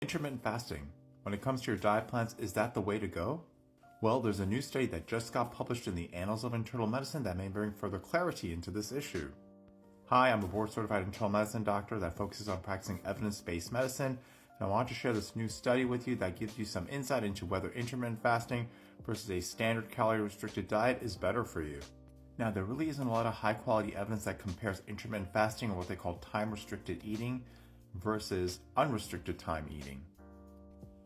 Intermittent fasting. When it comes to your diet plans, is that the way to go? Well, there's a new study that just got published in the Annals of Internal Medicine that may bring further clarity into this issue. Hi, I'm a board-certified internal medicine doctor that focuses on practicing evidence-based medicine, and I want to share this new study with you that gives you some insight into whether intermittent fasting versus a standard calorie-restricted diet is better for you. Now, there really isn't a lot of high-quality evidence that compares intermittent fasting, or what they call time-restricted eating, versus unrestricted time eating.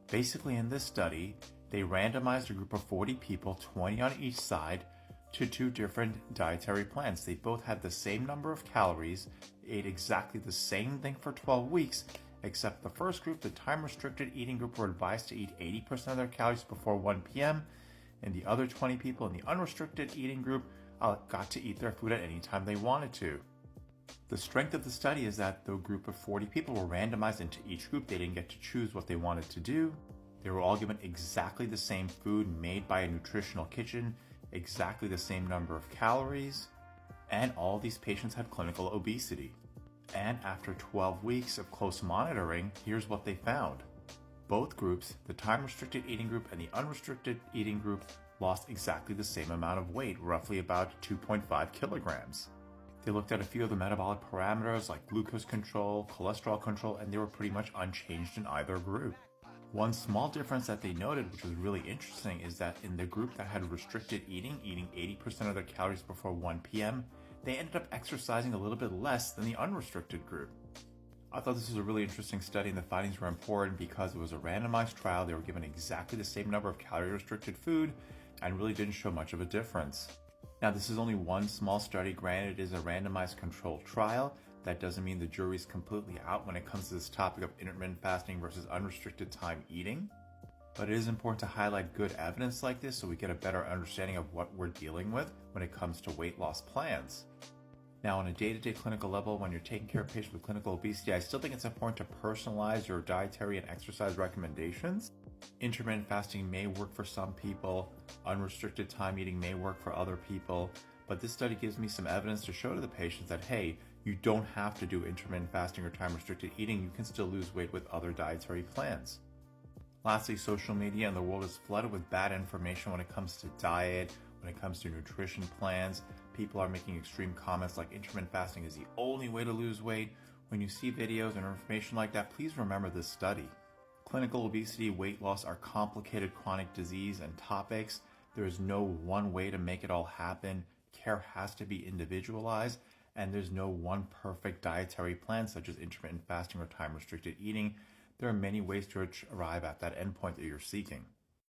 Basically, in this study, they randomized a group of 40 people, 20 on each side, to two different dietary plans. They both had the same number of calories, ate exactly the same thing for 12 weeks, except the first group, the time-restricted eating group, were advised to eat 80% of their calories before 1 p.m., and the other 20 people in the unrestricted eating group got to eat their food at any time they wanted to. The strength of the study is that the group of 40 people were randomized into each group. They didn't get to choose what they wanted to do. They were all given exactly the same food made by a nutritional kitchen, exactly the same number of calories, and all these patients had clinical obesity. And after 12 weeks of close monitoring, here's what they found. Both groups, the time-restricted eating group and the unrestricted eating group, lost exactly the same amount of weight, roughly about 2.5 kilograms. They looked at a few of the metabolic parameters like glucose control, cholesterol control, and they were pretty much unchanged in either group. One small difference that they noted, which was really interesting, is that in the group that had restricted eating 80% of their calories before 1 p.m., they ended up exercising a little bit less than the unrestricted group. I thought this was a really interesting study, and the findings were important because it was a randomized trial. They were given exactly the same number of calorie-restricted food and really didn't show much of a difference. Now, this is only one small study. Granted, it is a randomized controlled trial. That doesn't mean the jury's completely out when it comes to this topic of intermittent fasting versus unrestricted time eating. But it is important to highlight good evidence like this so we get a better understanding of what we're dealing with when it comes to weight loss plans. Now, on a day-to-day clinical level, when you're taking care of patients with clinical obesity, I still think it's important to personalize your dietary and exercise recommendations. Intermittent fasting may work for some people, unrestricted time eating may work for other people, but this study gives me some evidence to show to the patients that, hey, you don't have to do intermittent fasting or time-restricted eating. You can still lose weight with other dietary plans. Lastly, social media and the world is flooded with bad information when it comes to diet, when it comes to nutrition plans. People are making extreme comments like intermittent fasting is the only way to lose weight. When you see videos and information like that, please remember this study. Clinical obesity, weight loss are complicated chronic disease and topics. There is no one way to make it all happen. Care has to be individualized, and there's no one perfect dietary plan such as intermittent fasting or time-restricted eating. There are many ways to arrive at that endpoint that you're seeking.